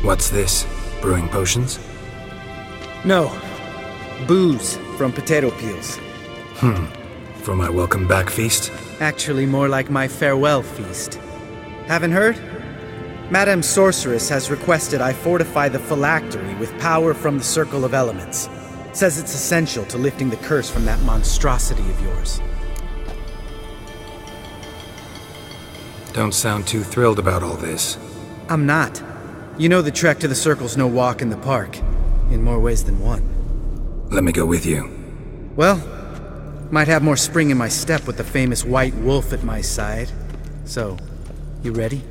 What's this? Brewing potions? No. Booze from potato peels. For my welcome back feast? Actually more like my farewell feast. Haven't heard? Madame Sorceress has requested I fortify the phylactery with power from the Circle of Elements. Says it's essential to lifting the curse from that monstrosity of yours. Don't sound too thrilled about all this. I'm not. You know the trek to the Circle's no walk in the park. In more ways than one. Let me go with you. Well, might have more spring in my step with the famous White Wolf at my side. So, you ready?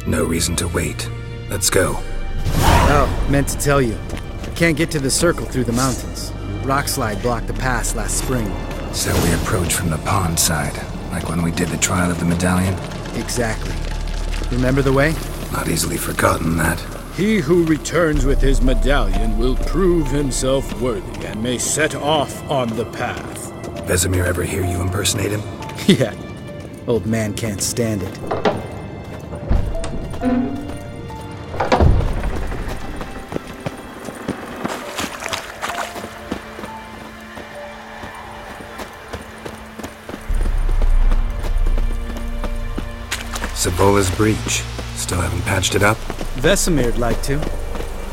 No reason to wait. Let's go. Oh, meant to tell you. Can't get to the Circle through the mountains. Rockslide blocked the pass last spring. So we approach from the pond side, like when we did the trial of the medallion? Exactly. Remember the way? Not easily forgotten, that. He who returns with his medallion will prove himself worthy and may set off on the path. Vesemir ever hear you impersonate him? Yeah. Old man can't stand it. Savola's breach. Still haven't patched it up? Vesemir'd like to.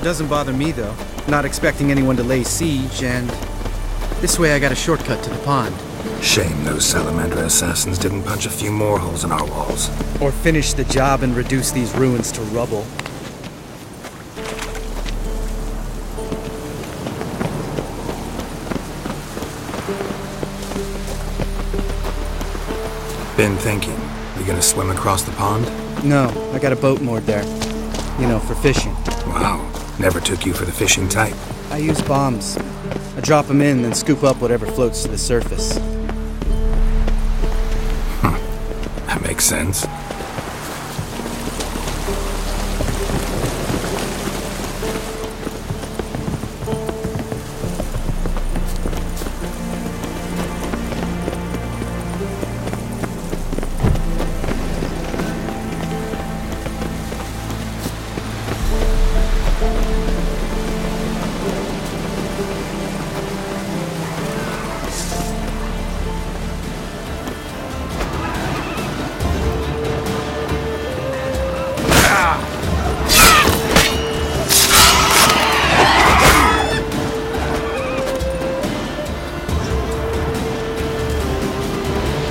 Doesn't bother me, though. Not expecting anyone to lay siege, and... this way I got a shortcut to the pond. Shame those Salamandra assassins didn't punch a few more holes in our walls. Or finish the job and reduce these ruins to rubble. Been thinking. We gonna swim across the pond? No, I got a boat moored there. You know, for fishing. Wow. Never took you for the fishing type. I use bombs. I drop them in, then scoop up whatever floats to the surface. That makes sense.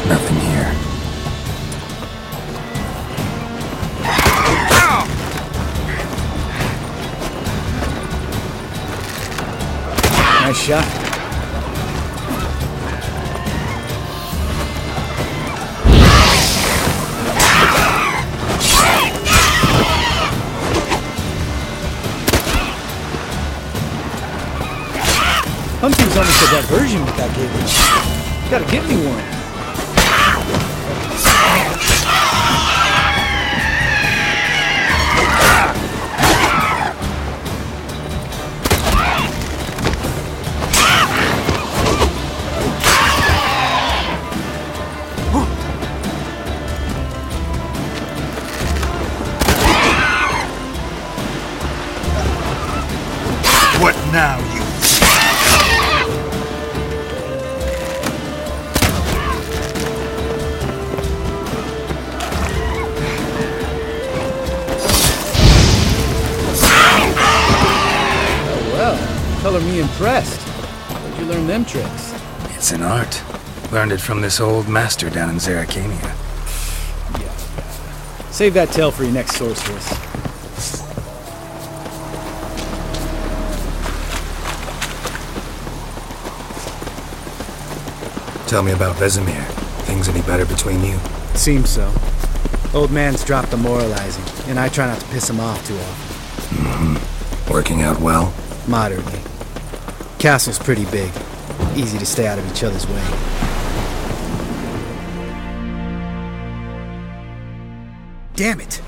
Nothing here. Nice shot. Hunting's almost a diversion with that gauge. Gotta get me one. What now, you? Color me impressed. Where'd you learn them tricks? It's an art. Learned it from this old master down in Zerrikania. Yeah. Save that tale for your next sorceress. Tell me about Vesemir. Things any better between you? Seems so. Old man's dropped the moralizing, and I try not to piss him off too often. Working out well? Moderately. Castle's pretty big. Easy to stay out of each other's way. Damn it!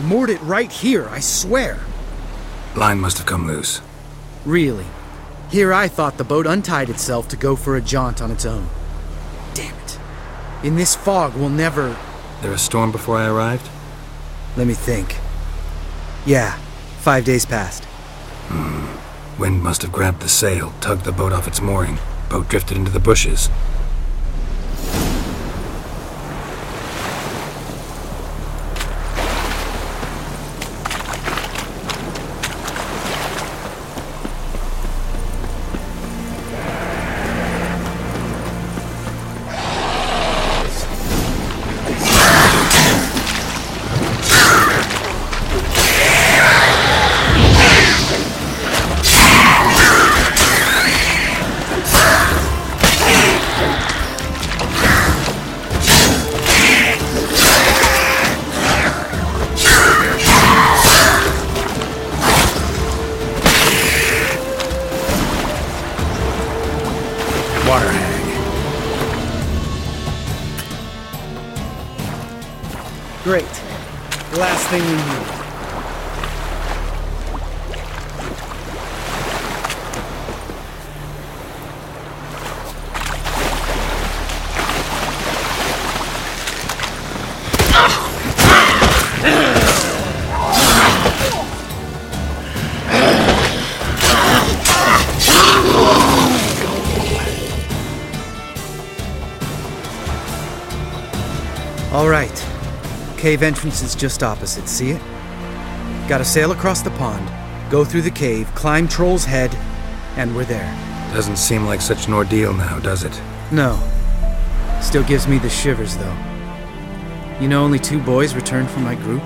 Moored it right here, I swear! Line must have come loose. Really? Here I thought the boat untied itself to go for a jaunt on its own. Damn it. In this fog, we'll never... There a storm before I arrived? Let me think. Yeah, 5 days passed. Wind must have grabbed the sail, tugged the boat off its mooring. Boat drifted into the bushes. Water hag. Great. Last thing we need. All right. Cave entrance is just opposite, see it? Gotta sail across the pond, go through the cave, climb Troll's Head, and we're there. Doesn't seem like such an ordeal now, does it? No. Still gives me the shivers, though. You know only 2 boys returned from my group?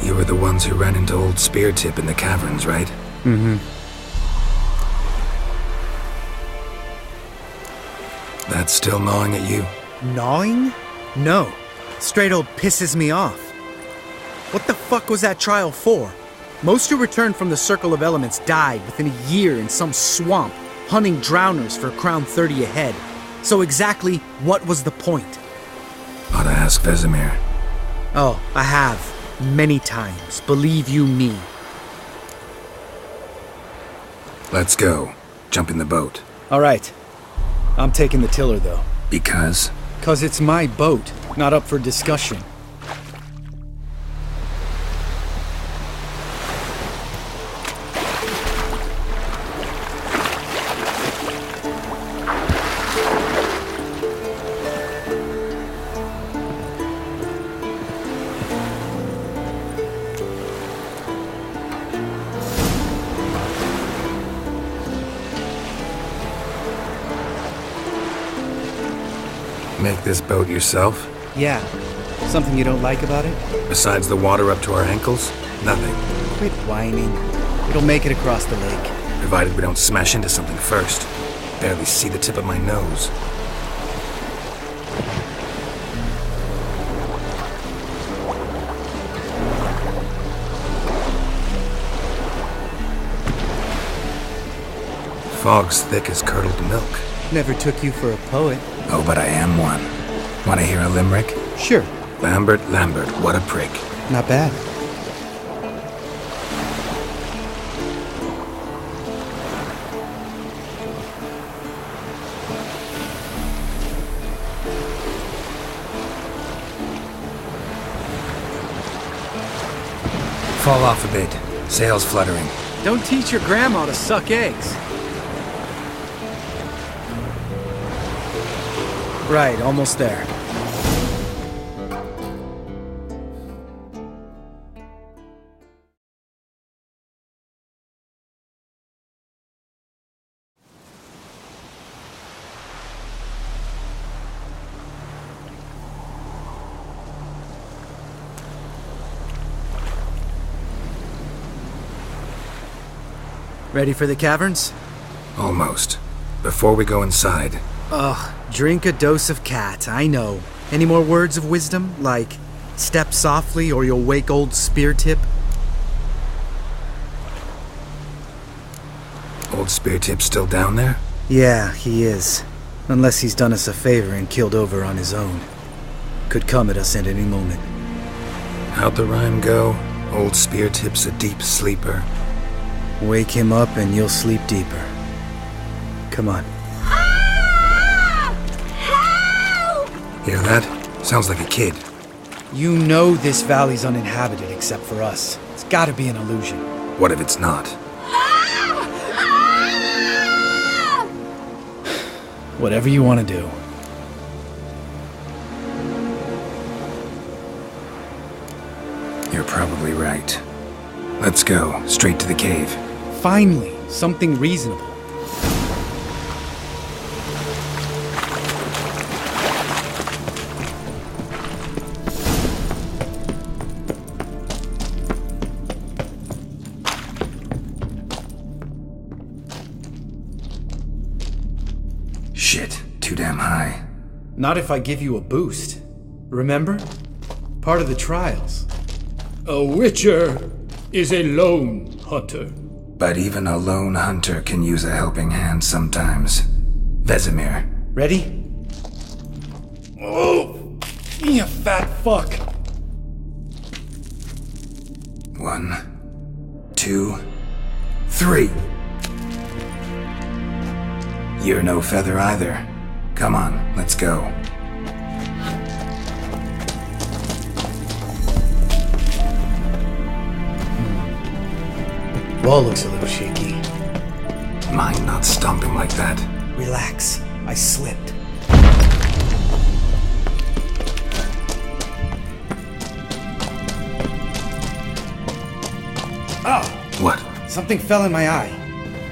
You were the ones who ran into old Speartip in the caverns, right? Mm-hmm. That's still gnawing at you? Gnawing? No. Straight old pisses me off. What the fuck was that trial for? Most who returned from the Circle of Elements died within a year in some swamp, hunting drowners for Crown 30 a head. So exactly what was the point? Ought to ask Vesemir. Oh, I have. Many times. Believe you me. Let's go. Jump in the boat. All right. I'm taking the tiller, though. Because? 'Cause it's my boat, not up for discussion. Make this boat yourself? Yeah. Something you don't like about it? Besides the water up to our ankles? Nothing. Quit whining. It'll make it across the lake. Provided we don't smash into something first. Barely see the tip of my nose. Fog's thick as curdled milk. Never took you for a poet. Oh, but I am one. Want to hear a limerick? Sure. Lambert, what a prick. Not bad. Fall off a bit. Sails fluttering. Don't teach your grandma to suck eggs. Right, almost there. Ready for the caverns? Almost. Before we go inside, Ugh, drink a dose of cat, I know. Any more words of wisdom, like, step softly or you'll wake old Speartip? old Speartip's still down there? Yeah, he is. Unless he's done us a favor and killed over on his own. Could come at us at any moment. How'd the rhyme go? Old Speartip's a deep sleeper. Wake him up and you'll sleep deeper. Come on. Hear that? Sounds like a kid. You know this valley's uninhabited except for us. It's gotta be an illusion. What if it's not? Whatever you want to do. You're probably right. Let's go, straight to the cave. Finally, something reasonable. Shit, too damn high. Not if I give you a boost. Remember? Part of the trials. A witcher is a lone hunter. But even a lone hunter can use a helping hand sometimes. Vesemir. Ready? Oh! You fat fuck! 1, 2, 3. You're no feather either. Come on, let's go. Wall looks a little shaky. Mine not stomping like that. Relax. I slipped. Ah! What? Something fell in my eye.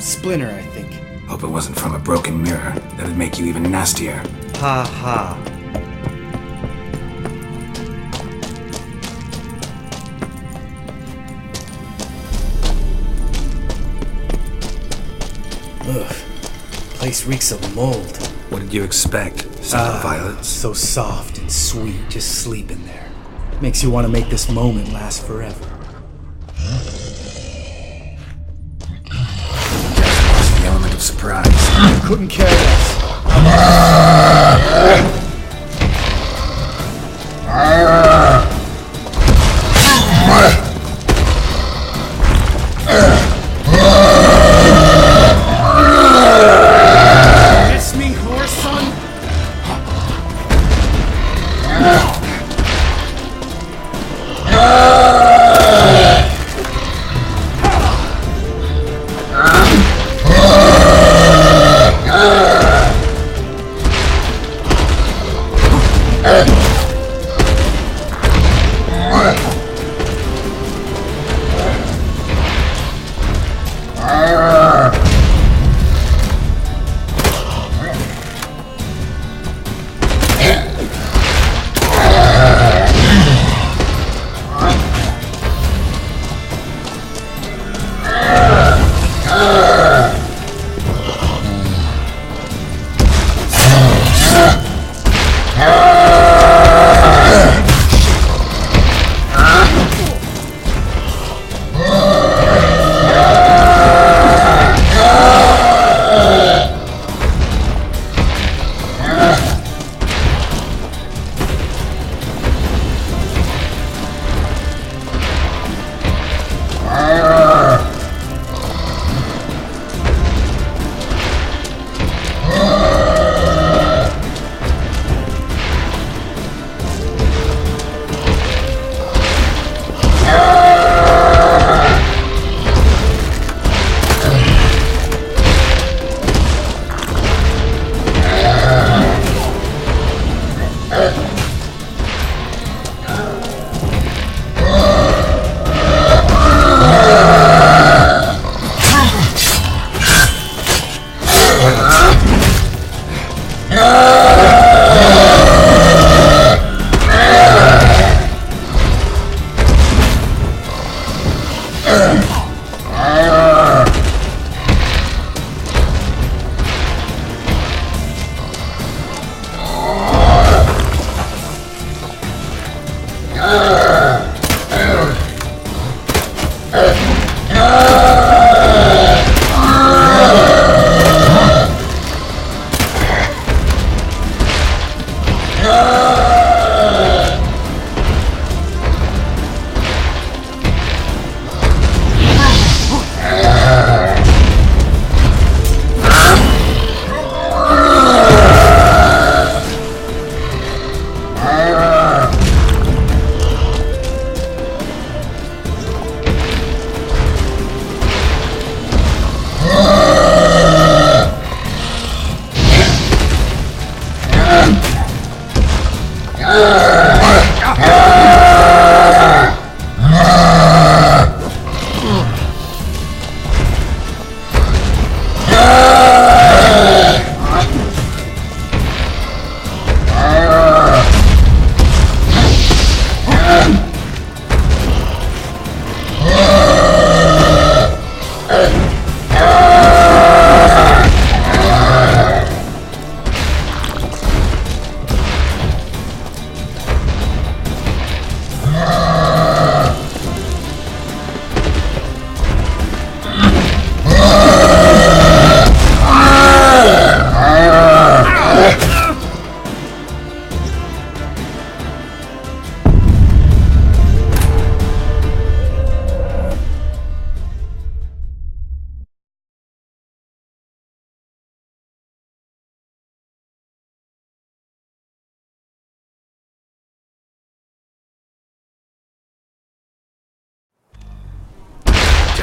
Splinter, I think. Hope it wasn't from a broken mirror. That'd make you even nastier. Ha ha. Ugh. Place reeks of mold. What did you expect? Some violets? So soft and sweet, just sleep in there. Makes you want to make this moment last forever. What's the element of surprise? Couldn't care less. Miss me, horse son?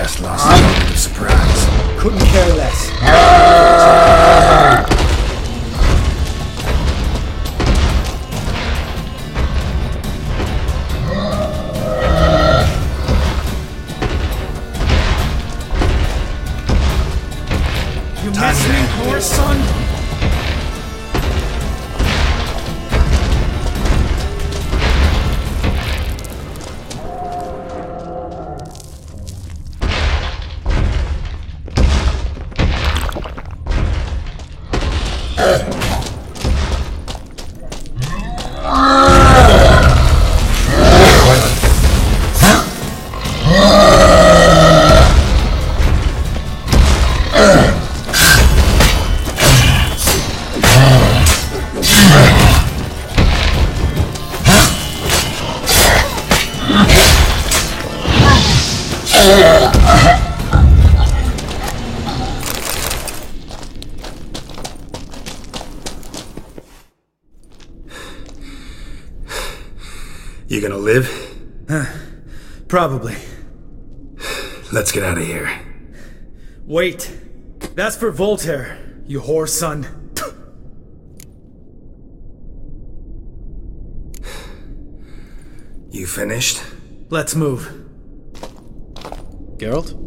Just lost a moment of surprise. Couldn't care less. You miss me, horse son? You gonna live? Probably. Let's get out of here. Wait. That's for Voltaire, you whore son. You finished? Let's move. Geralt?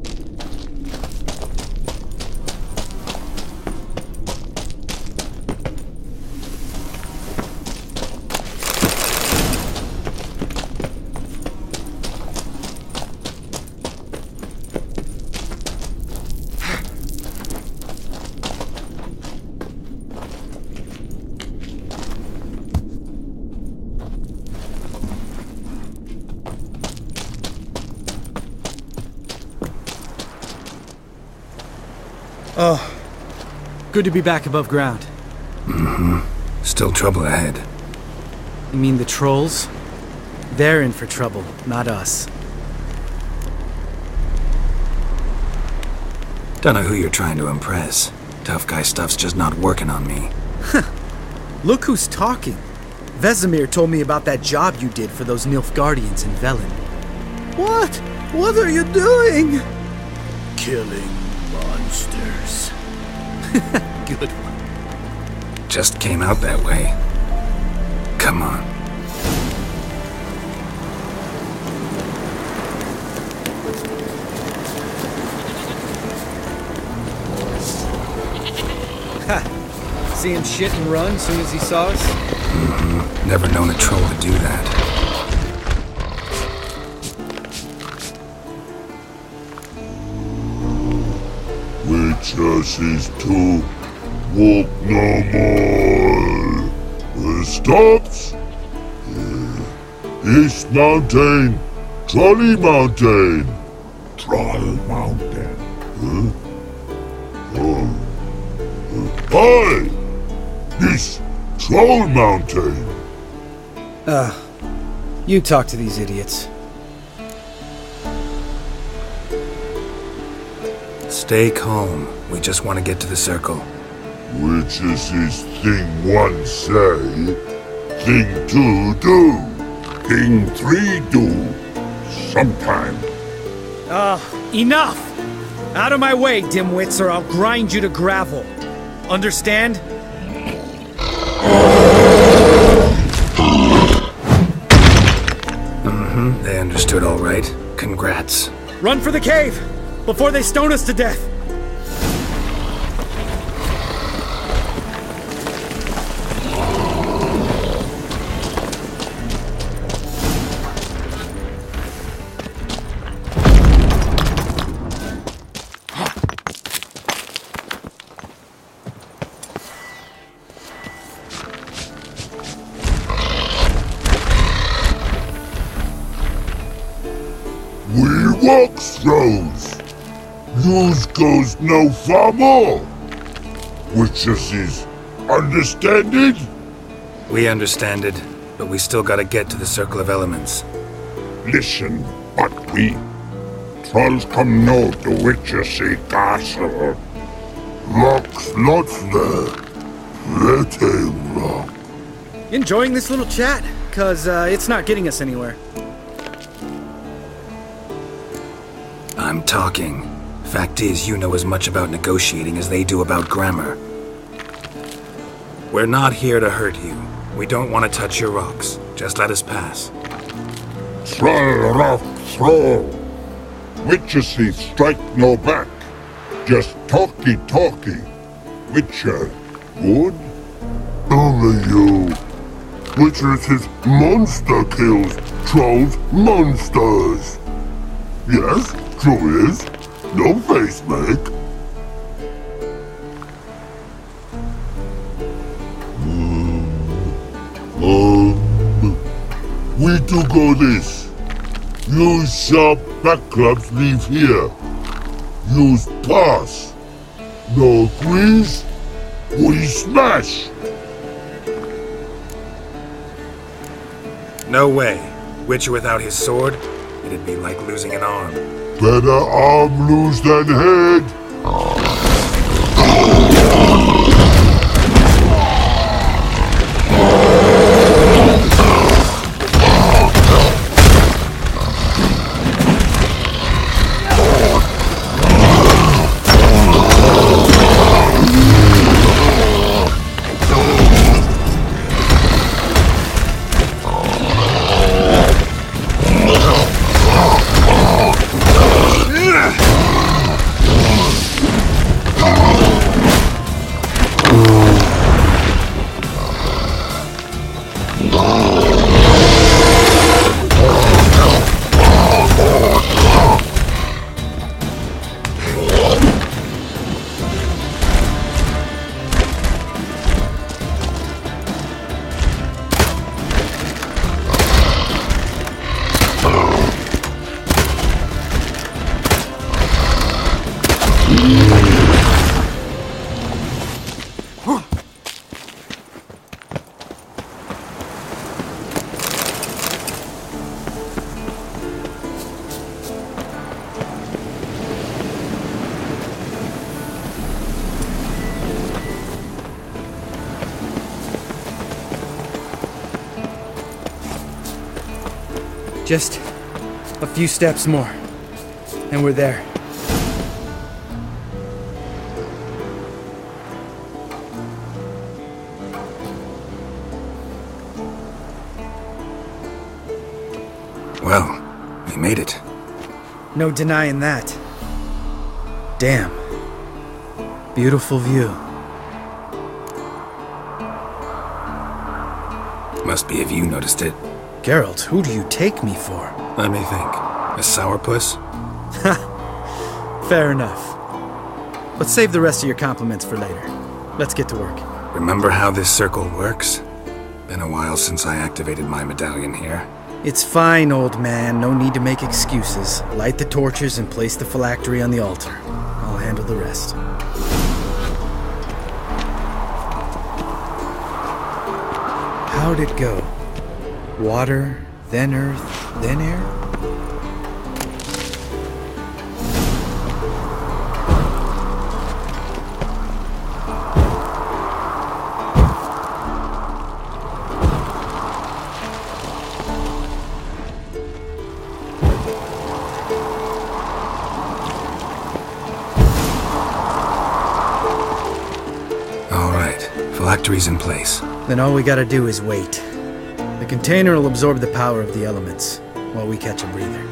Oh, good to be back above ground. Still trouble ahead. You mean the trolls? They're in for trouble, not us. Don't know who you're trying to impress. Tough guy stuff's just not working on me. Look who's talking. Vesemir told me about that job you did for those Nilfgaardians in Velen. What? What are you doing? Killing monsters. Good one. Just came out that way. Come on. Ha! See him shit and run soon as he saw us? Never known a troll to do that. Witches is to walk no more. Stops. East Mountain, Trolley Mountain. Troll Mountain. Hi! This Troll Mountain. You talk to these idiots. Stay calm. We just want to get to the circle. Witches is thing one say, thing two do, thing three do, sometime. Enough! Out of my way, dimwits, or I'll grind you to gravel. Understand? They understood all right. Congrats. Run for the cave! Before they stone us to death! We walk throws. News goes no far more. Witches is understanded? We understand it, but we still gotta get to the Circle of Elements. Listen, but we trolls come no to Witchessy Castle. Rocks lots there. Pretty rock. Enjoying this little chat? Cause, it's not getting us anywhere. I'm talking. Fact is, you know as much about negotiating as they do about grammar. We're not here to hurt you. We don't want to touch your rocks. Just let us pass. Thrall rock throw. Witchessy strike no back. Just talky. Witcher, good? Only you. Witcher says monster kills trolls monsters. Yes, true is. No face make. We do go this. Use sharp back clubs leave here. Use pass. No agrees, we smash. No way. Witcher without his sword? It'd be like losing an arm. Better arm lose than head. Just a few steps more, and we're there. Well, we made it. No denying that. Damn. Beautiful view. Must be if you noticed it. Geralt, who do you take me for? Let me think. A sourpuss? Fair enough. But save the rest of your compliments for later. Let's get to work. Remember how this circle works? Been a while since I activated my medallion here. It's fine, old man. No need to make excuses. Light the torches and place the phylactery on the altar. I'll handle the rest. How'd it go? Water, then earth, then air? All right, phylactery's in place. Then all we gotta do is wait. The container will absorb the power of the elements, while we catch a breather.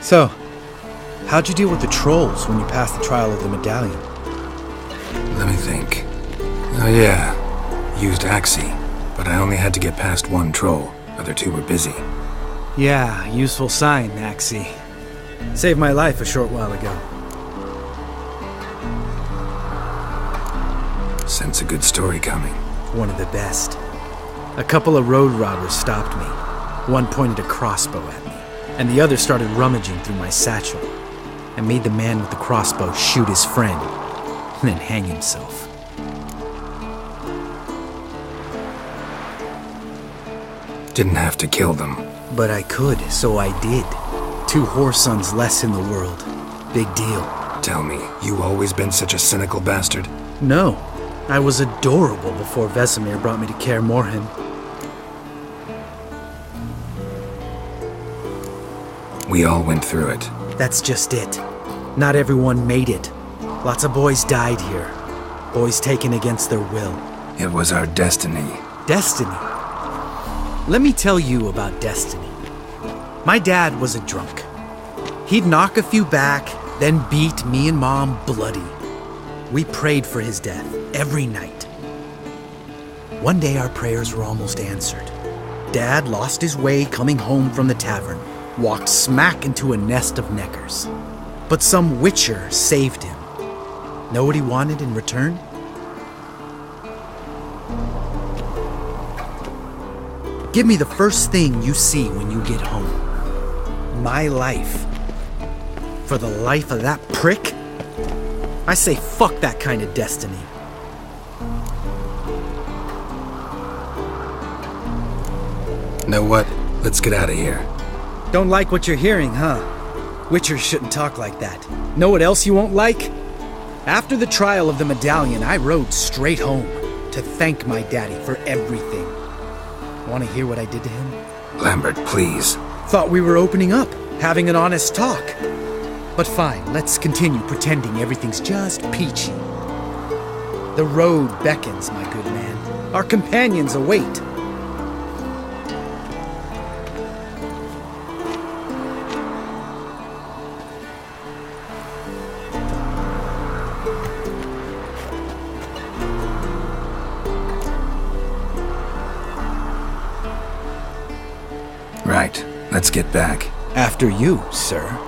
So, how'd you deal with the trolls when you passed the trial of the medallion? Let me think. Oh yeah, used Axii, but I only had to get past one troll. Other two were busy. Yeah, useful sign, Axii. Saved my life a short while ago. Sense a good story coming. One of the best. A couple of road robbers stopped me. One pointed a crossbow at me, and the other started rummaging through my satchel. I made the man with the crossbow shoot his friend, then hang himself. Didn't have to kill them. But I could, so I did. 2 whoresons less in the world. Big deal. Tell me, you always been such a cynical bastard? No. I was adorable before Vesemir brought me to Kaer Morhen. We all went through it. That's just it. Not everyone made it. Lots of boys died here. Boys taken against their will. It was our destiny. Destiny? Let me tell you about destiny. My dad was a drunk. He'd knock a few back, then beat me and Mom bloody. We prayed for his death every night. One day our prayers were almost answered. Dad lost his way coming home from the tavern, walked smack into a nest of neckers. But some witcher saved him. Know what he wanted in return? Give me the first thing you see when you get home. My life. For the life of that prick? I say fuck that kind of destiny. Know what? Let's get out of here. Don't like what you're hearing, huh? Witchers shouldn't talk like that. Know what else you won't like? After the trial of the medallion, I rode straight home to thank my daddy for everything. Want to hear what I did to him? Lambert, please. Thought we were opening up, having an honest talk. But fine, let's continue pretending everything's just peachy. The road beckons, my good man. Our companions await. Right. Let's get back. After you, sir.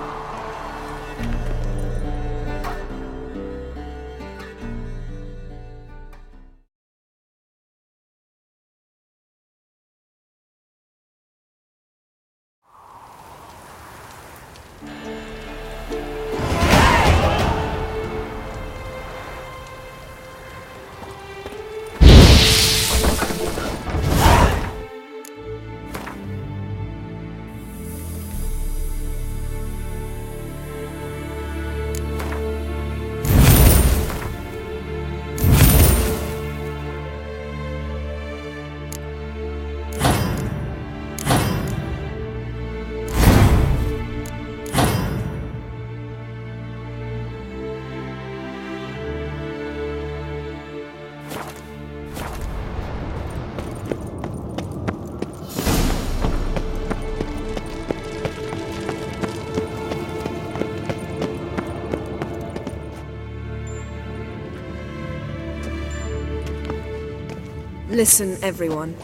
Listen, everyone.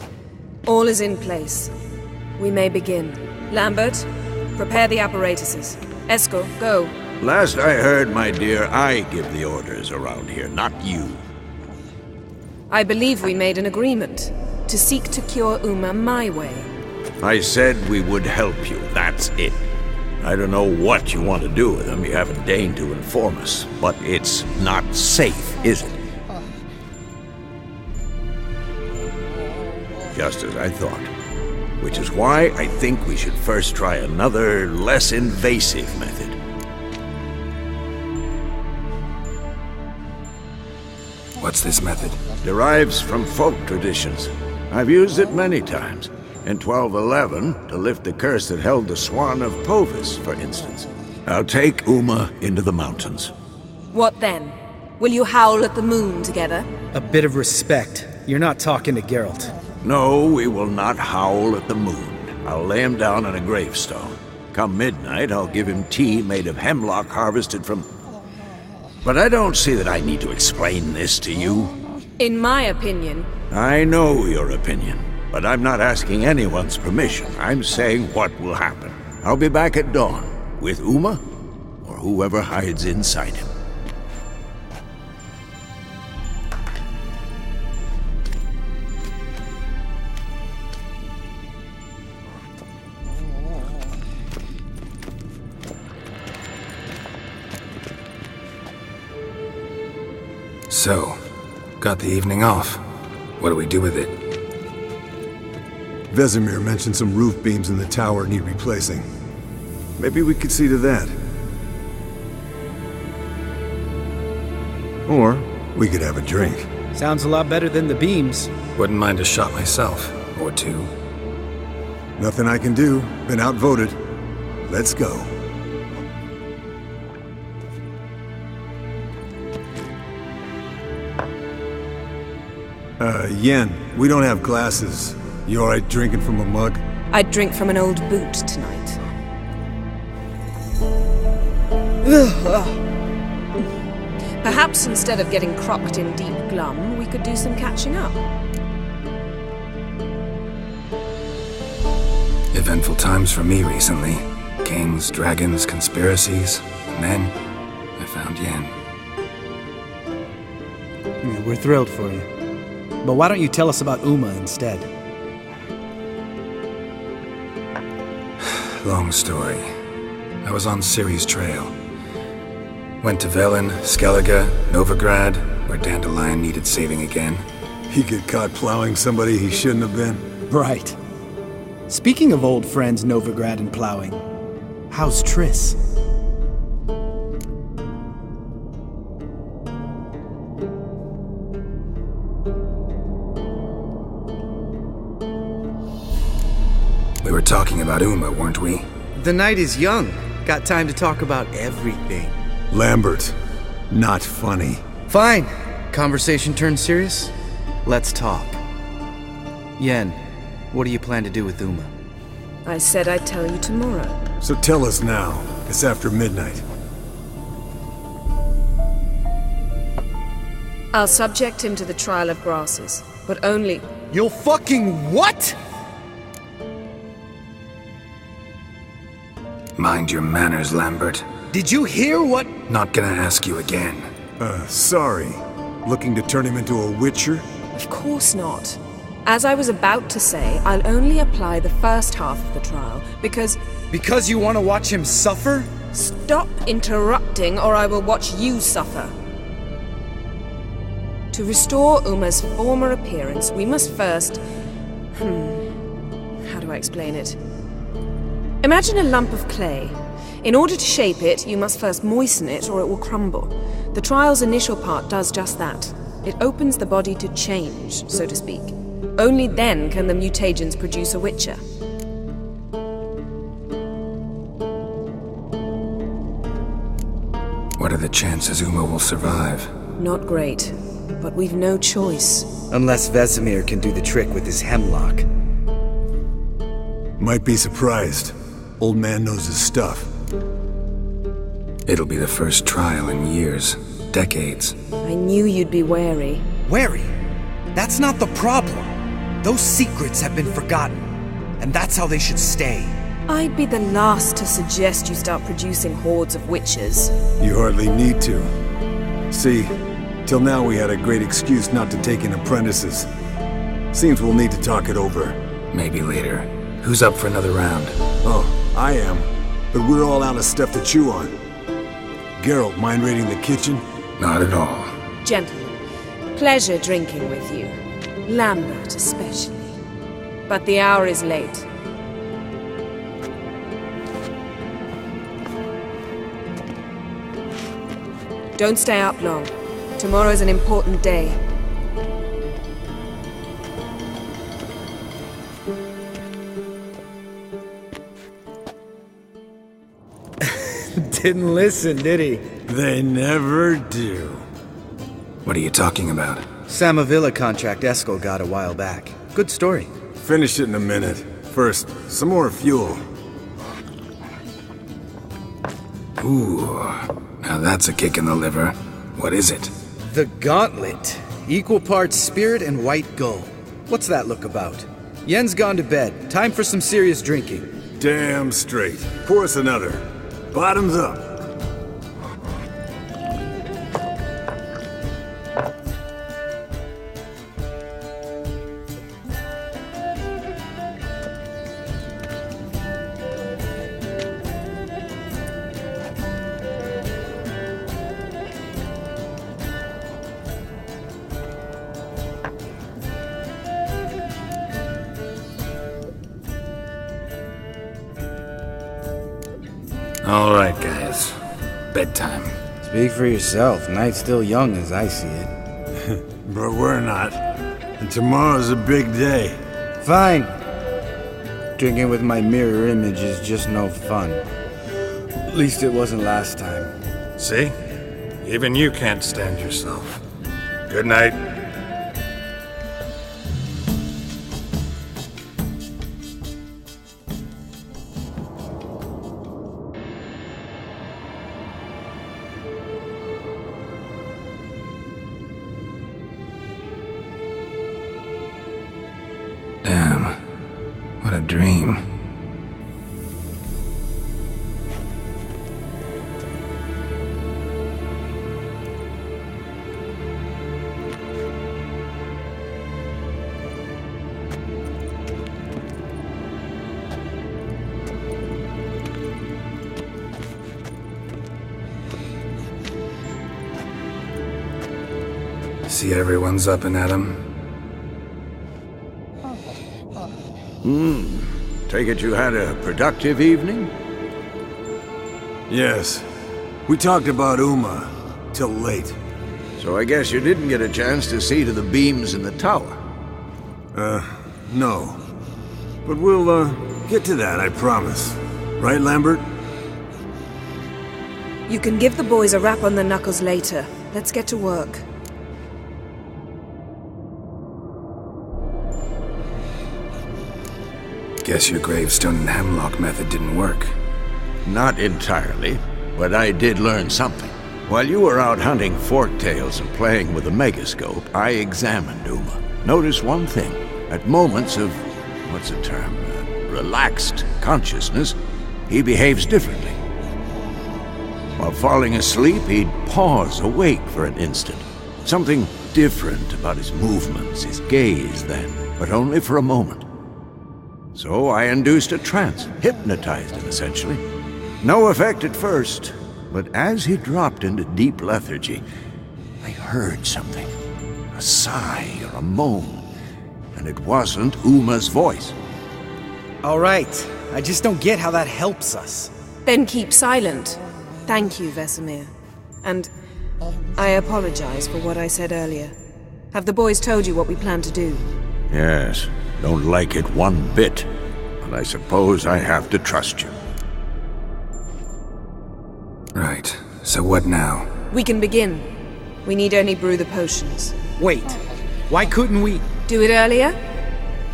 All is in place. We may begin. Lambert, prepare the apparatuses. Esco, go. Last I heard, my dear, I give the orders around here, not you. I believe we made an agreement to seek to cure Uma my way. I said we would help you, that's it. I don't know what you want to do with them, you haven't deigned to inform us, but it's not safe, is it? Just as I thought. Which is why I think we should first try another, less invasive method. What's this method? Derives from folk traditions. I've used it many times. In 1211, to lift the curse that held the Swan of Povis, for instance. I'll take Uma into the mountains. What then? Will you howl at the moon together? A bit of respect. You're not talking to Geralt. No, we will not howl at the moon. I'll lay him down on a gravestone. Come midnight, I'll give him tea made of hemlock harvested from... But I don't see that I need to explain this to you. In my opinion... I know your opinion, but I'm not asking anyone's permission. I'm saying what will happen. I'll be back at dawn, with Uma, or whoever hides inside him. So, got the evening off. What do we do with it? Vesemir mentioned some roof beams in the tower need replacing. Maybe we could see to that. Or we could have a drink. Sounds a lot better than the beams. Wouldn't mind a shot myself, or two. Nothing I can do. Been outvoted. Let's go. Yen, we don't have glasses. You alright drinking from a mug? I'd drink from an old boot tonight. Perhaps instead of getting crocked in deep glum, we could do some catching up. Eventful times for me recently. Kings, dragons, conspiracies. And then, I found Yen. Yeah, we're thrilled for you. But why don't you tell us about Uma instead? Long story. I was on Ciri's trail. Went to Velen, Skellige, Novigrad, where Dandelion needed saving again. He get caught plowing somebody he shouldn't have been. Right. Speaking of old friends Novigrad and plowing, how's Triss? We were talking about Uma, weren't we? The night is young. Got time to talk about everything. Lambert. Not funny. Fine. Conversation turned serious? Let's talk. Yen, what do you plan to do with Uma? I said I'd tell you tomorrow. So tell us now. It's after midnight. I'll subject him to the trial of grasses, but only... You'll fucking what? Mind your manners, Lambert. Did you hear what? Not gonna ask you again. Sorry. Looking to turn him into a witcher? Of course not. As I was about to say, I'll only apply the first half of the trial, because... Because you want to watch him suffer? Stop interrupting, or I will watch you suffer. To restore Uma's former appearance, we must first... How do I explain it? Imagine a lump of clay. In order to shape it, you must first moisten it, or it will crumble. The trial's initial part does just that. It opens the body to change, so to speak. Only then can the mutagens produce a witcher. What are the chances Uma will survive? Not great, but we've no choice. Unless Vesemir can do the trick with his hemlock. Might be surprised. Old man knows his stuff. It'll be the first trial in years. Decades. I knew you'd be wary. Wary? That's not the problem. Those secrets have been forgotten, and that's how they should stay. I'd be the last to suggest you start producing hordes of witches. You hardly need to. See, till now we had a great excuse not to take in apprentices. Seems we'll need to talk it over. Maybe later. Who's up for another round? Oh, I am. But we're all out of stuff to chew on. Geralt, mind raiding the kitchen? Not at all. Gentlemen, pleasure drinking with you. Lambert especially. But the hour is late. Don't stay up long. Tomorrow's an important day. Didn't listen, did he? They never do. What are you talking about? Samavilla contract Eskel got a while back. Good story. Finish it in a minute. First, some more fuel. Ooh, now that's a kick in the liver. What is it? The Gauntlet. Equal parts spirit and white gull. What's that look about? Yen's gone to bed. Time for some serious drinking. Damn straight. Pour us another. Bottoms up. All right, guys. Bedtime. Speak for yourself. Night's still young as I see it. But we're not. And tomorrow's a big day. Fine. Drinking with my mirror image is just no fun. At least it wasn't last time. See? Even you can't stand yourself. Good night. Damn. What a dream. See everyone's up and at 'em. Take it you had a productive evening? Yes. We talked about Uma till late. So I guess you didn't get a chance to see to the beams in the tower. No. But we'll, get to that, I promise. Right, Lambert? You can give the boys a rap on the knuckles later. Let's get to work. Guess your gravestone and hemlock method didn't work. Not entirely, but I did learn something. While you were out hunting forktails and playing with a megascope, I examined Uma. Notice one thing. At moments of, what's the term, relaxed consciousness, he behaves differently. While falling asleep, he'd pause awake for an instant. Something different about his movements, his gaze then, but only for a moment. So I induced a trance, hypnotized him essentially. No effect at first, but as he dropped into deep lethargy, I heard something. A sigh or a moan, and it wasn't Uma's voice. All right. I just don't get how that helps us. Then keep silent. Thank you, Vesemir. And I apologize for what I said earlier. Have the boys told you what we plan to do? Yes, don't like it one bit, but I suppose I have to trust you. Right. So what now? We can begin. We need only brew the potions. Wait. Why couldn't we? Do it earlier?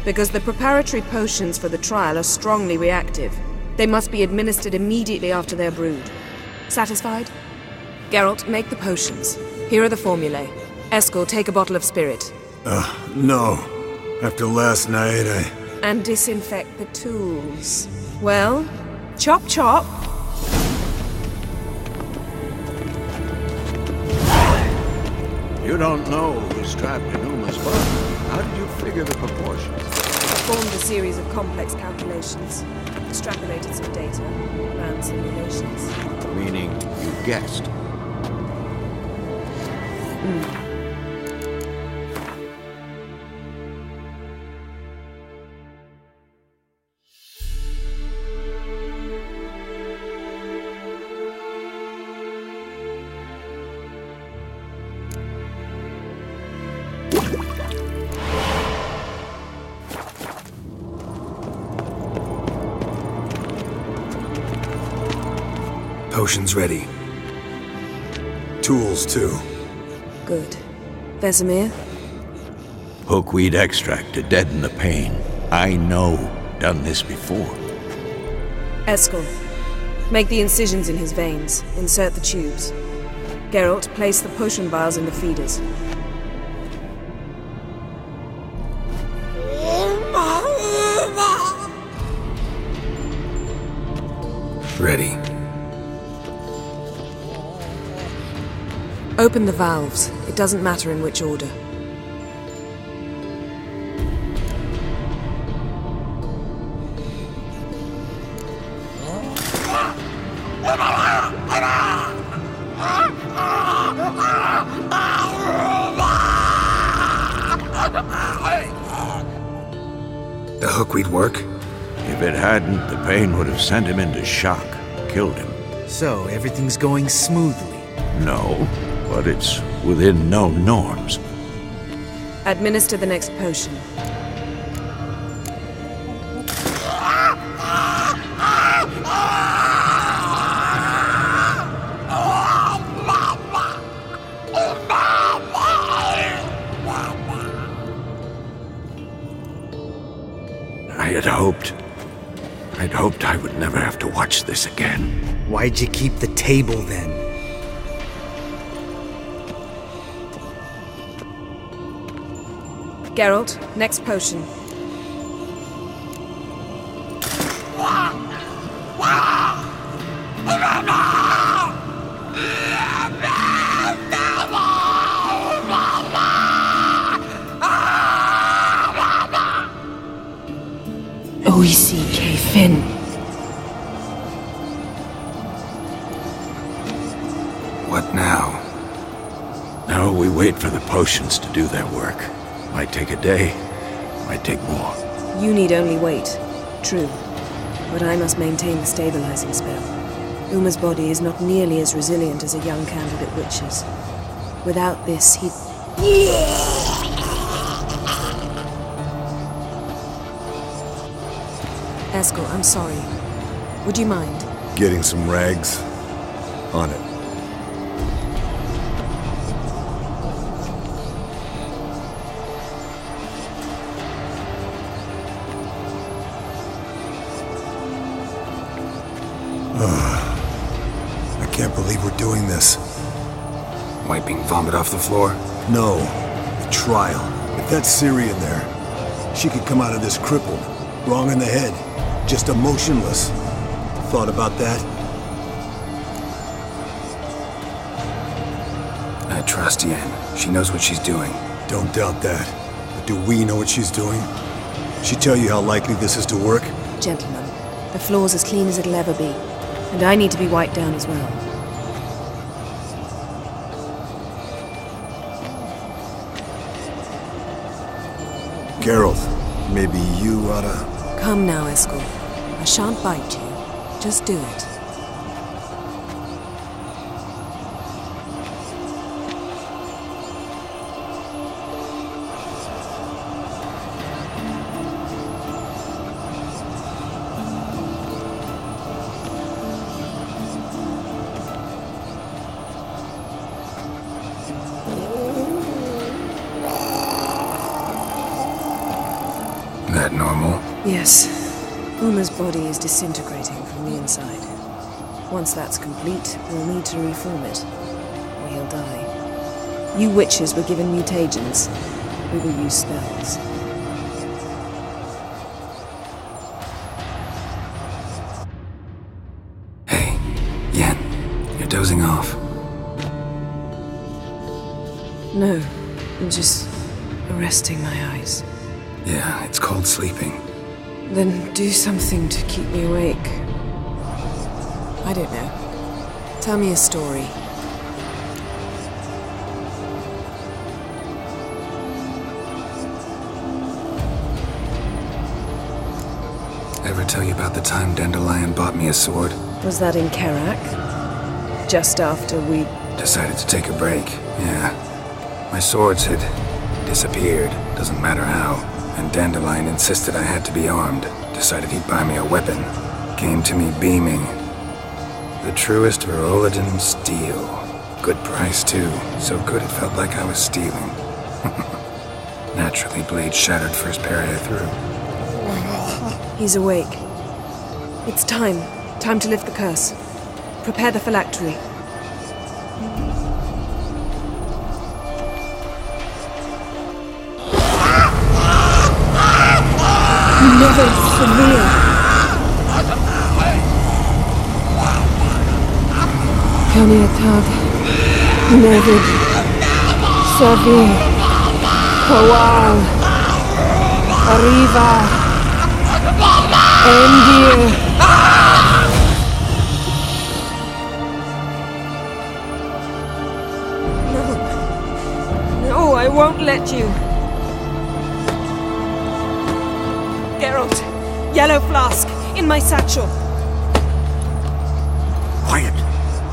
Because the preparatory potions for the trial are strongly reactive. They must be administered immediately after they're brewed. Satisfied? Geralt, make the potions. Here are the formulae. Eskel, take a bottle of spirit. No. After last night, And disinfect the tools. Well, chop chop. You don't know who's trapped in Uma's body. How did you figure the proportions? Performed a series of complex calculations. Extrapolated some data. Ran simulations. Meaning you guessed. Potions ready. tools too. Good. Vesemir? Hookweed extract to deaden the pain. I know. Done this before. Eskel, make the incisions in his veins. Insert the tubes. Geralt, place the potion vials in the feeders. Ready. Open the valves. It doesn't matter in which order. The hookweed work? If it hadn't, the pain would have sent him into shock, killed him. So, everything's going smoothly. No, but it's within known norms. Administer the next potion. I'd hoped I would never have to watch this again. Why'd you keep the table then? Geralt, next potion. O.E.C.K. Finn. What now? Now we wait for the potions to do their work. Might take a day, might take more. You need only wait. True. But I must maintain the stabilizing spell. Uma's body is not nearly as resilient as a young candidate witch's. Without this, he'd... Eskel, I'm sorry. Would you mind? Getting some rags? On it. I can't believe we're doing this. Wiping vomit off the floor? No, the trial. If that's Ciri in there, she could come out of this crippled, wrong in the head, just emotionless. Thought about that? I trust Yen. She knows what she's doing. Don't doubt that. But do we know what she's doing? She tell you how likely this is to work? Gentlemen, the floor's as clean as it'll ever be. And I need to be wiped down as well. Geralt, maybe you oughta... Come now, Eskel. I shan't bite you. Just do it. That normal? Yes. Uma's body is disintegrating from the inside. Once that's complete, we'll need to reform it, or he'll die. You witches were given mutagens. We will use spells. Hey, Yen, you're dozing off. No, I'm just resting my eyes. Yeah, it's called sleeping. Then do something to keep me awake. I don't know. Tell me a story. Ever tell you about the time Dandelion bought me a sword? Was that in Karak? Just after we... Decided to take a break, yeah. My swords had disappeared, doesn't matter how. And Dandelion insisted I had to be armed. Decided he'd buy me a weapon. Came to me beaming. The truest Verolidon steel. Good price, too. So good it felt like I was stealing. Naturally, blade shattered first parry I threw. He's awake. It's time. Time to lift the curse. Prepare the phylactery. Never severe. Kaniatag. Nevid. Savi. Kawal. Arriva. Endir. No. No, I won't let you. Geralt, yellow flask, in my satchel. Quiet.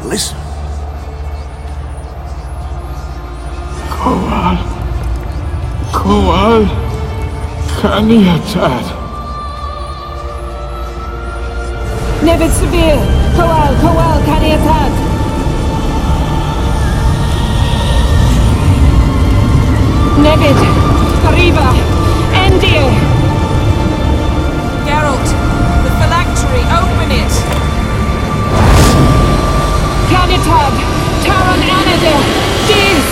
Listen. Koal Kaniatad. Nevid Severe! Koal Kaniatad! Nevid! Kariba! Endir! Geralt! The phylactery! Open it! Kaniatad! Taran Anadir! Dis!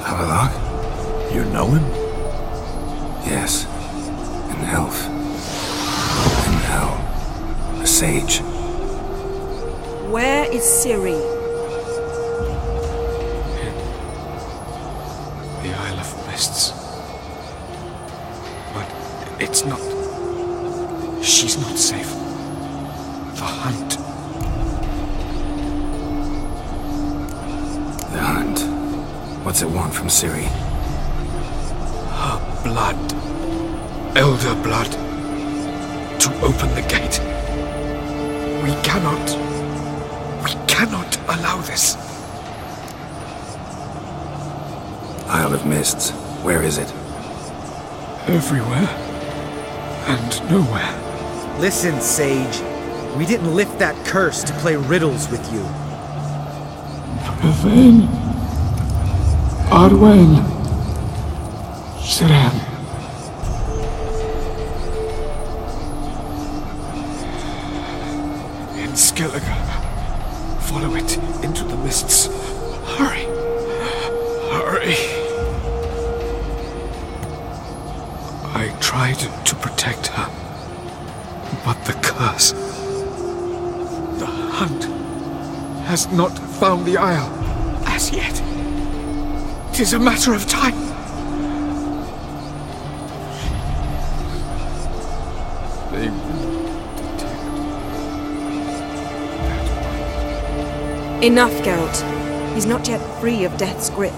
Havelock? You know him? Yes. An elf. In hell. A sage. Where is Ciri? The Isle of Mists. But it's not... She's not safe. The hunt. The hunt. What's it want from Ciri? Her blood. Elder blood. To open the gate. We cannot allow this. Isle of Mists. Where is it? Everywhere. And nowhere. Listen, Sage. We didn't lift that curse to play riddles with you. Pevin. Arwen. Siran. In Skellige. Follow it into the mists. Hurry. Hurry. I tried to protect her. But the curse... The hunt has not found the Isle as yet. It is a matter of time. They will detect that. Enough, Geralt. He's not yet free of death's grip.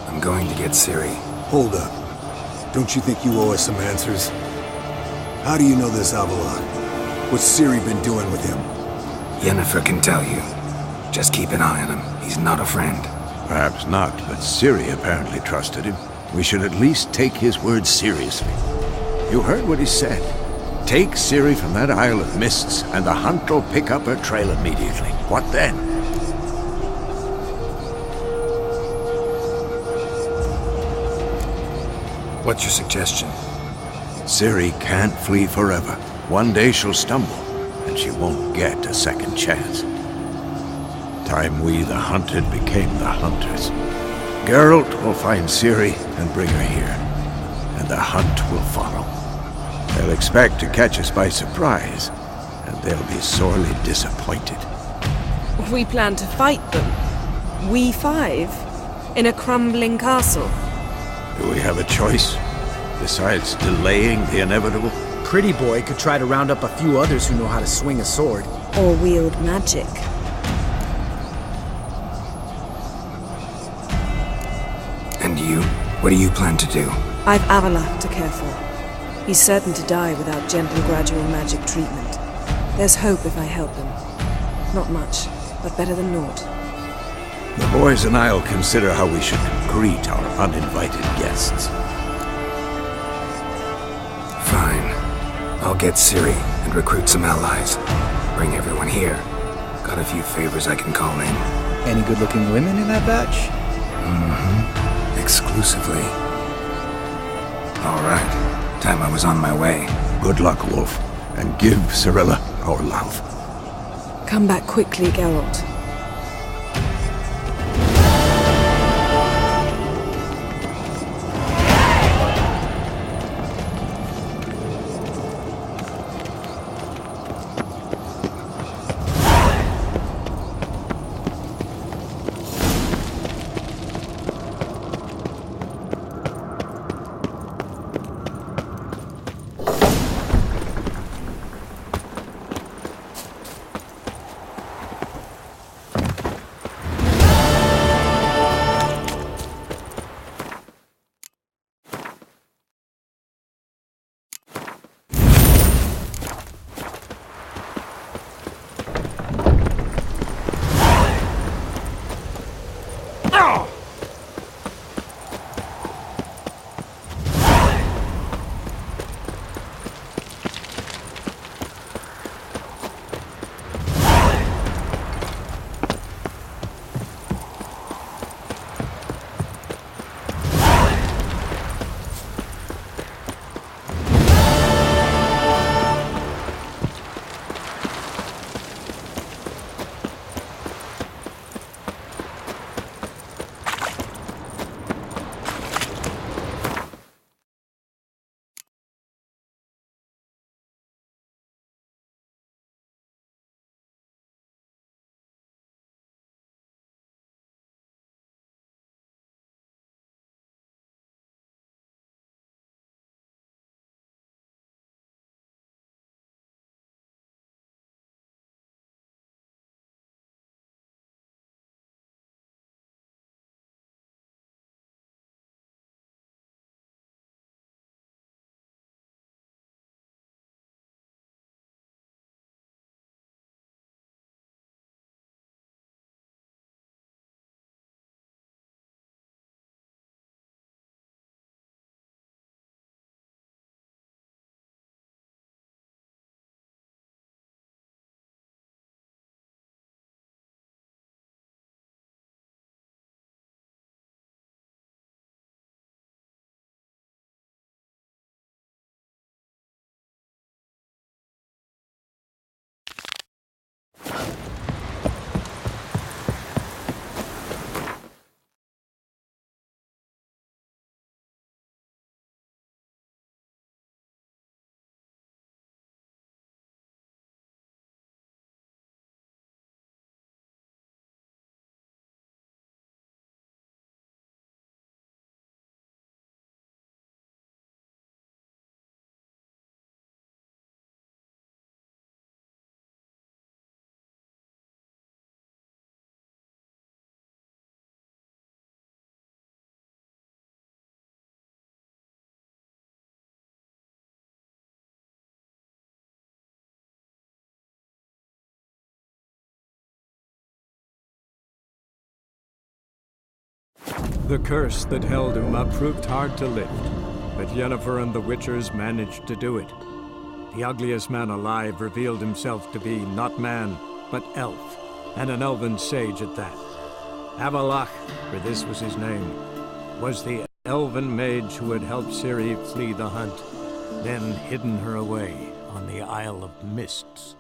I'm going to get Ciri. Hold up. Don't you think you owe us some answers? How do you know this Avalon? What's Ciri been doing with him? Yennefer can tell you. Just keep an eye on him. He's not a friend. Perhaps not, but Ciri apparently trusted him. We should at least take his words seriously. You heard what he said. Take Ciri from that Isle of Mists, and the hunt will pick up her trail immediately. What then? What's your suggestion? Ciri can't flee forever. One day she'll stumble, and she won't get a second chance. Time we, the hunted, became the hunters. Geralt will find Ciri and bring her here, and the hunt will follow. They'll expect to catch us by surprise, and they'll be sorely disappointed. We plan to fight them. We five? In a crumbling castle? Do we have a choice, besides delaying the inevitable? Pretty Boy could try to round up a few others who know how to swing a sword. Or wield magic? And you? What do you plan to do? I've Avalak to care for. He's certain to die without gentle, gradual magic treatment. There's hope if I help him. Not much, but better than naught. The boys and I'll consider how we should greet our uninvited guests. Fine. I'll get Ciri and recruit some allies. Bring everyone here. Got a few favors I can call in. Any good-looking women in that batch? Exclusively. All right. Time I was on my way. Good luck, Wolf, and give Cirilla our love. Come back quickly, Geralt. The curse that held Uma proved hard to lift, but Yennefer and the Witchers managed to do it. The ugliest man alive revealed himself to be not man, but elf, and an elven sage at that. Avallac'h, for this was his name, was the elven mage who had helped Ciri flee the hunt, then hidden her away on the Isle of Mists.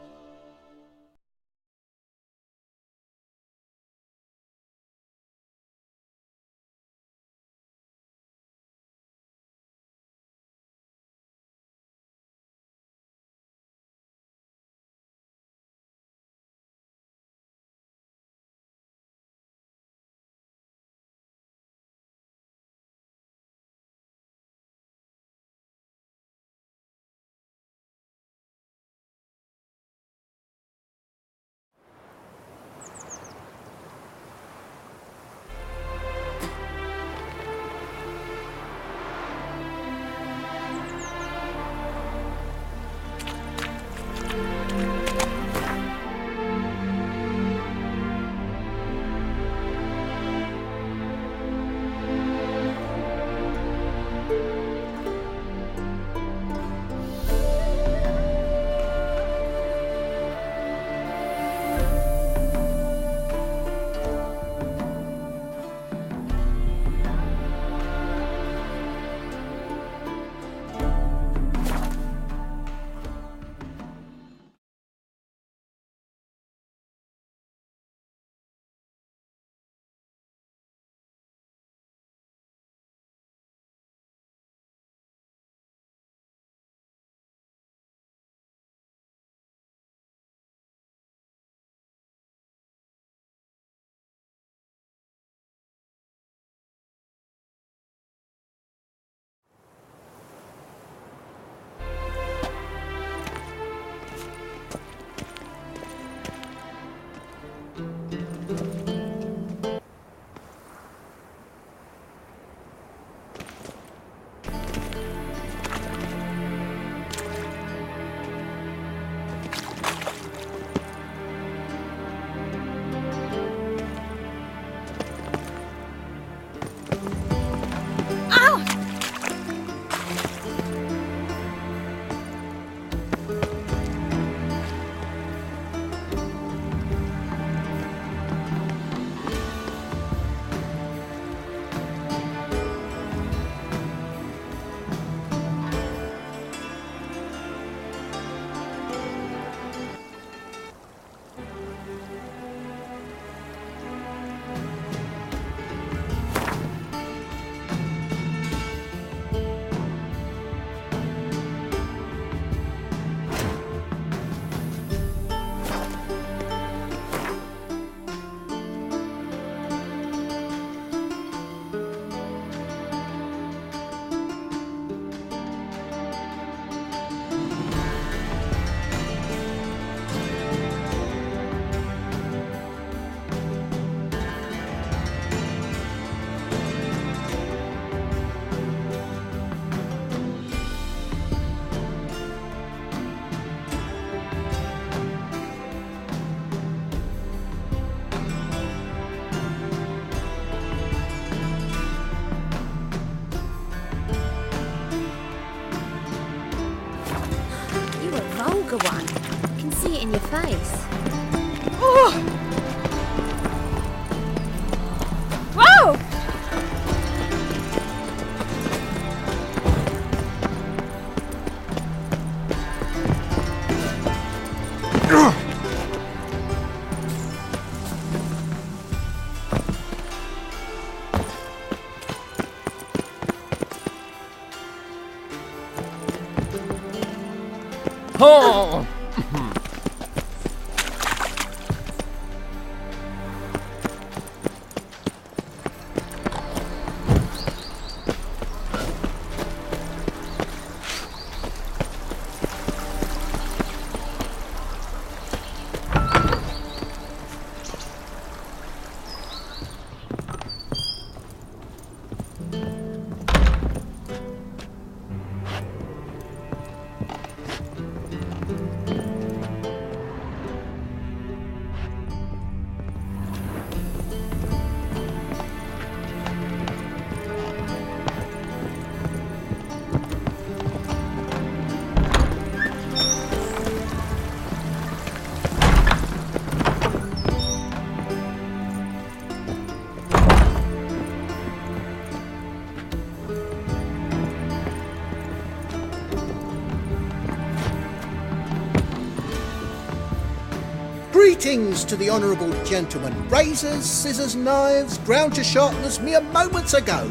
Greetings to the honourable gentleman. Razors, scissors, knives, ground to sharpness mere moments ago.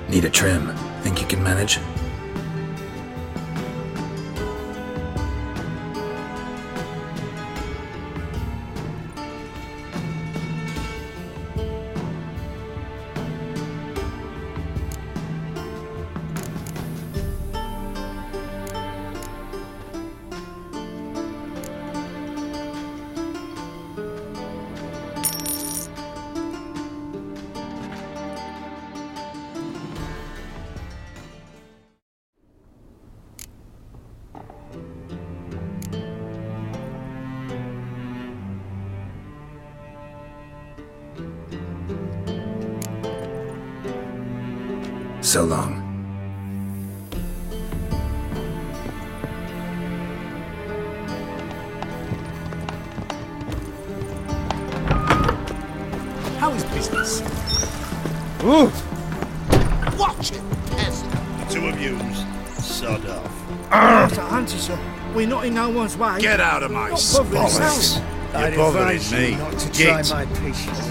Need a trim. Think you can manage? So long. How is business? Ooh. Watch it, peasant. To abuse. Sod off. Mr. Hunter, sir. We're not in no one's way. Get out of my bollocks. I'd You're bothering advise you me. not to Git. try my patience.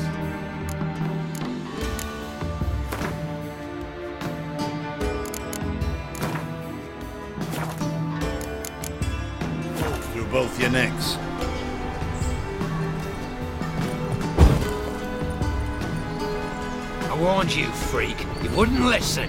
Through both your necks. I warned you, freak. You wouldn't listen.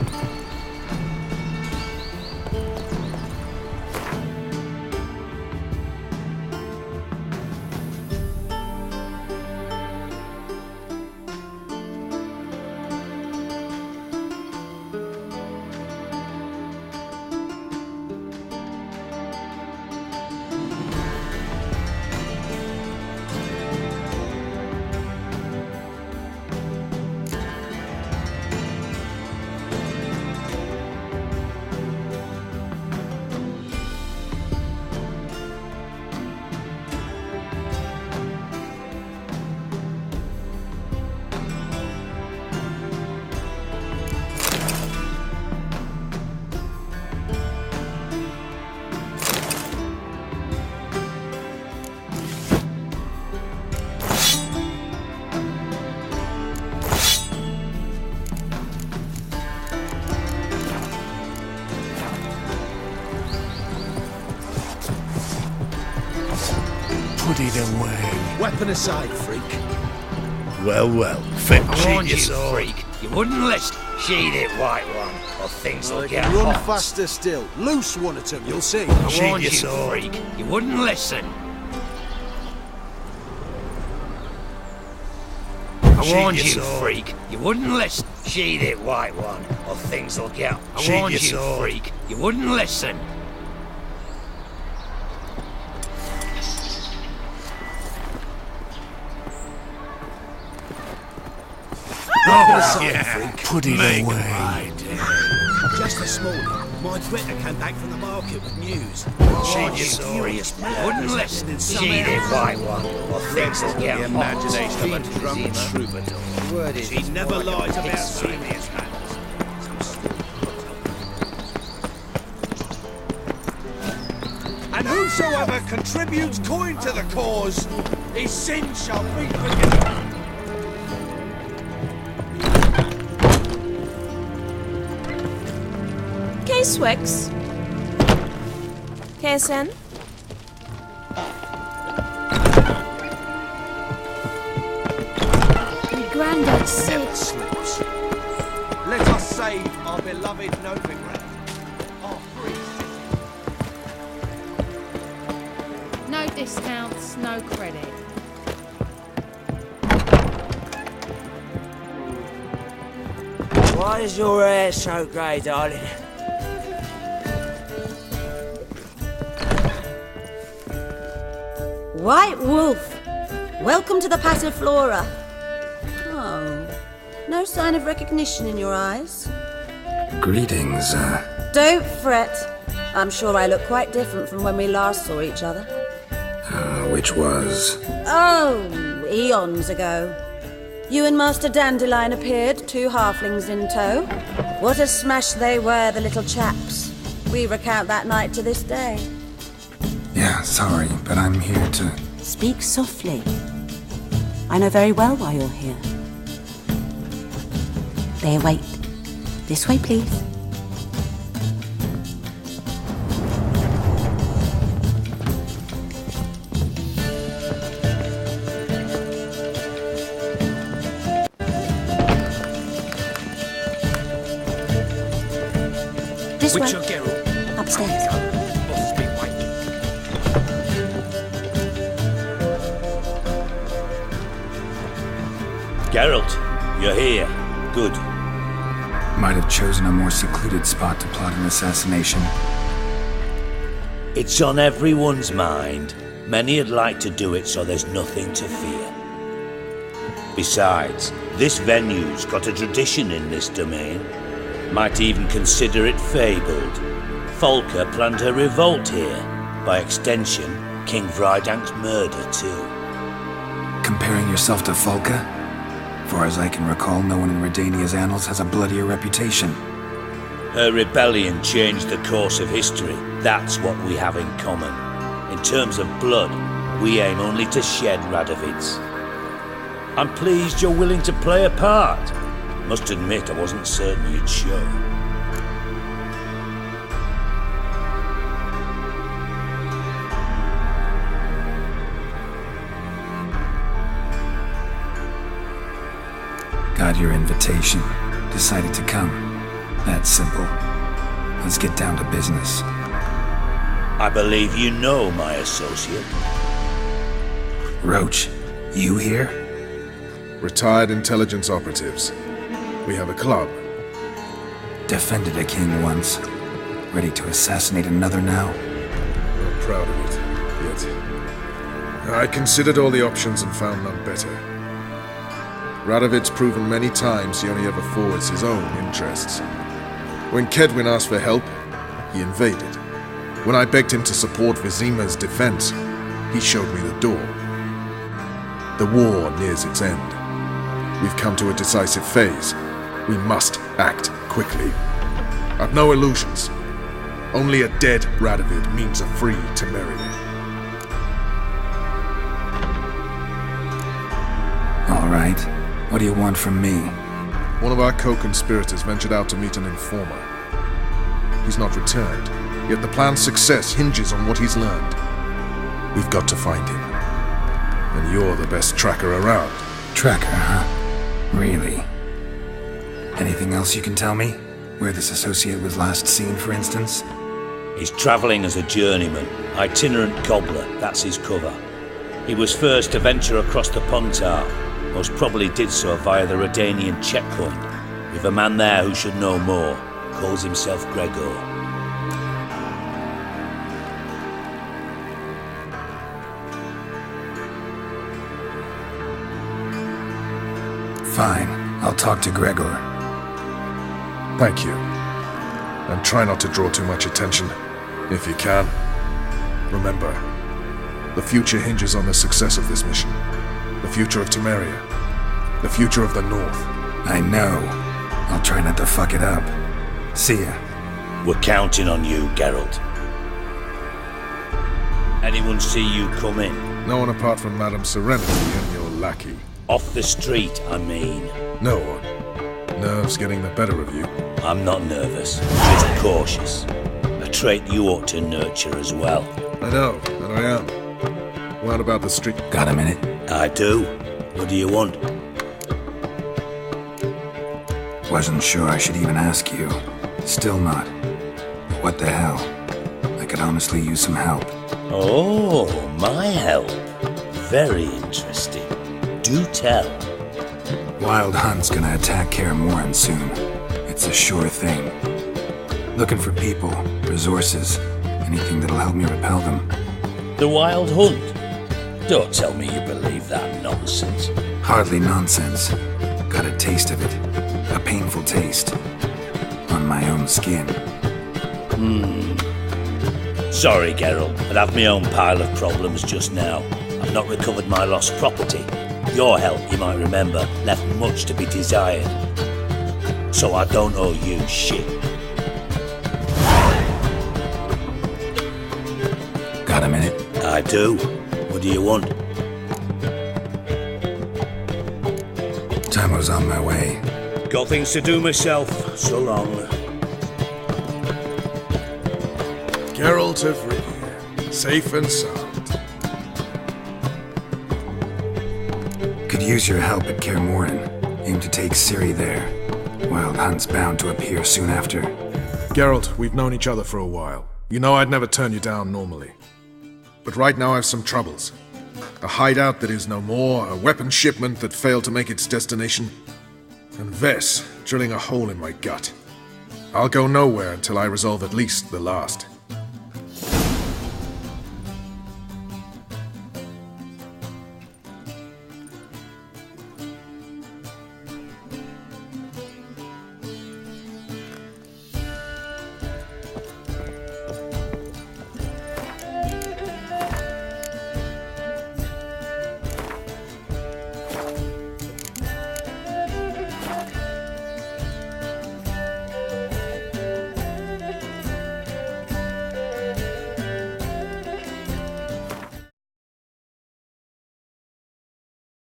Put it away. Weapon aside, freak. Well, well. I warned Sheath you, your sword. freak. You wouldn't listen. Sheath it, white one, or things will get Run hot. faster still. Loose one of them, you'll see. I Sheath warned your you, sword. freak. You wouldn't listen. I warned your you, sword. freak. You wouldn't listen. Sheath it, white one, or things will get. I Sheath warned your you, sword. freak. You wouldn't listen. Oh, yeah. Put it Make away. my day. Just this morning, my Twitter came back from the market with news. Sheath your sword. Furious Wouldn't murders listen. in some Sheath it, areas. white one, or things will get The hot. imagination of a drunk troubadour. The word is, He never more like lies a about pig serious matters. And whosoever contributes coin to the cause, his sin shall be forgiven. K-Swex. KSN. My granddad's Never sick. slips. Let us save our beloved Novigrad, our free city. No discounts, no credit. Why is your hair so grey, darling? White Wolf, welcome to the Passiflora. Oh, no sign of recognition in your eyes. Greetings, Don't fret. I'm sure I look quite different from when we last saw each other. which was... Oh, eons ago. You and Master Dandelion appeared, 2 halflings in tow. What a smash they were, the little chaps. We recount that night to this day. Yeah, sorry, but I'm here to Speak softly. I know very well why you're here. They await. This way, please. This way. Upstairs. Geralt, you're here. Good. Might have chosen a more secluded spot to plot an assassination. It's on everyone's mind. Many'd like to do it so there's nothing to fear. Besides, this venue's got a tradition in this domain. Might even consider it fabled. Folka planned her revolt here. By extension, King Vrydank's murder too. Comparing yourself to Folka? Far as I can recall, no one in Redania's annals has a bloodier reputation. Her rebellion changed the course of history. That's what we have in common. In terms of blood, we aim only to shed Radovid's. I'm pleased you're willing to play a part. Must admit, I wasn't certain you'd show. Got your invitation. Decided to come. That's simple. Let's get down to business. I believe you know my associate. Roach, you here? Retired intelligence operatives. We have a club. Defended a king once. Ready to assassinate another now? Not proud of it, yet. I considered all the options and found none better. Radovid's proven many times he only ever forwards his own interests. When Kedwin asked for help, he invaded. When I begged him to support Vizima's defense, he showed me the door. The war nears its end. We've come to a decisive phase. We must act quickly. I've no illusions. Only a dead Radovid means a free Temeria. All right. What do you want from me? One of our co-conspirators ventured out to meet an informer. He's not returned, yet the plan's success hinges on what he's learned. We've got to find him. And you're the best tracker around. Tracker, huh? Really? Anything else you can tell me? Where this associate was last seen, for instance? He's travelling as a journeyman, itinerant cobbler, that's his cover. He was first to venture across the Pontar. Most probably did so via the Redanian checkpoint. With a man there who should know more. Calls himself Gregor. Fine. I'll talk to Gregor. Thank you. And try not to draw too much attention, if you can. Remember, the future hinges on the success of this mission. The future of Temeria. The future of the North. I know. I'll try not to fuck it up. See ya. We're counting on you, Geralt. Anyone see you come in? No one apart from Madame Serenity and your lackey. Off the street, I mean. No one. Nerves getting the better of you. I'm not nervous, just cautious. A trait you ought to nurture as well. I know, and I am. What about the street? Got a minute? I do. What do you want? Wasn't sure I should even ask you. Still not. But what the hell? I could honestly use some help. Oh, my help. Very interesting. Do tell. Wild Hunt's gonna attack Kaer Morhen soon. It's a sure thing. Looking for people, resources, anything that'll help me repel them. The Wild Hunt? Don't tell me you believe that nonsense. Hardly nonsense. Got a taste of it. A painful taste. On my own skin. Sorry, Geralt, but I've my own pile of problems just now. I've not recovered my lost property. Your help, you might remember, left much to be desired. So I don't owe you shit. Got a minute? I do. What do you want? Tamo's on my way. Got things to do myself. So long. Geralt of Rivia, safe and sound. Could use your help at Kaer Morhen. Aim to take Ciri there. Wild Hunt's bound to appear soon after. Geralt, we've known each other for a while. You know I'd never turn you down normally. But right now I've some troubles. A hideout that is no more, a weapon shipment that failed to make its destination, and Vess drilling a hole in my gut. I'll go nowhere until I resolve at least the last.